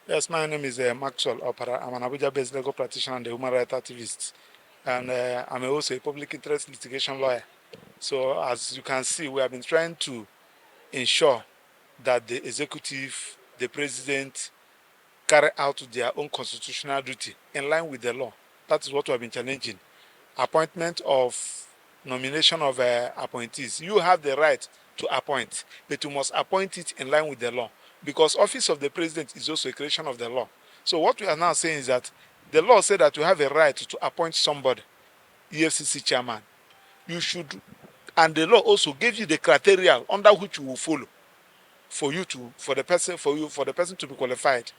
Yes, my name is Maxwell Okpara. I'm an Abuja-based legal practitioner and a human rights activist. And I'm also a public interest litigation lawyer. So as you can see, we have been trying to ensure that the executive, the president, carry out their own constitutional duty in line with the law. That is what we have been challenging. Appointment of nomination of appointees. You have the right to appoint, but you must appoint it in line with the law, because office of the president is also a creation of the law. So what we are now saying is that the law said that you have a right to appoint somebody, EFCC chairman. You should, and the law also gives you the criteria under which you will follow for the person to be qualified,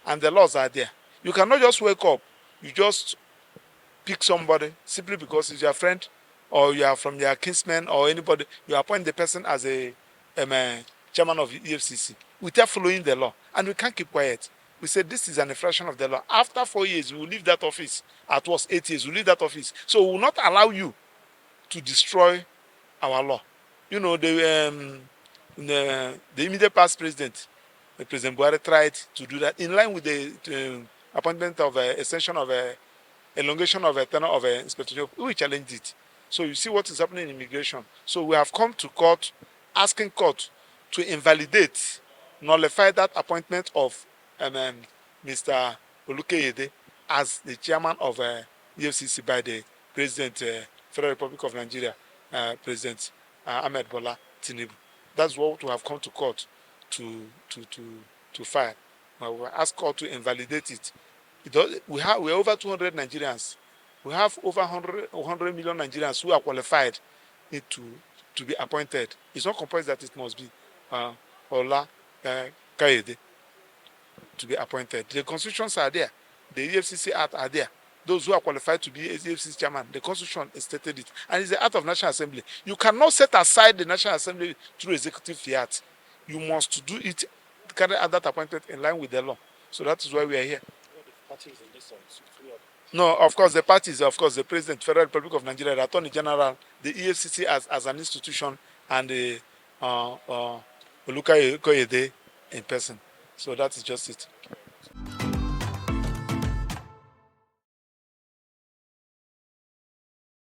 and the laws are there. You cannot just wake up, you just pick somebody simply because he's your friend or you are from your kinsman or anybody. You appoint the person as a chairman of EFCC without following the law, and we can't keep quiet. We said this is an infraction of the law. After 4 years, we will leave that office. At worst, 8 years, we will leave that office. So we will not allow you to destroy our law. You know, the immediate past president, President Buhari, tried to do that in line with the appointment of extension of elongation of a tenure of an inspector general. We challenged it. So you see what is happening in immigration. So we have come to court, asking court to invalidate, nullify that appointment of Mr. Olukoyede as the chairman of EFCC by the President, Federal Republic of Nigeria, President Ahmed Bola Tinubu. That's what we have come to court to file. We ask court to invalidate it. We're over 200 Nigerians. We have over 100 million Nigerians who are qualified to be appointed. It's not compulsory that it must be Olukoyede to be appointed. The constitutions are there. The EFCC Act are there. Those who are qualified to be EFCC chairman, the constitution stated it. And it's the act of National Assembly. You cannot set aside the National Assembly through executive fiat. You must do it, carry out that appointment in line with the law. So that is why we are here. No, of course, the parties, of course, the President, Federal Republic of Nigeria, the Attorney General, the EFCC as an institution, and the Olukoyede in person. So that is just it.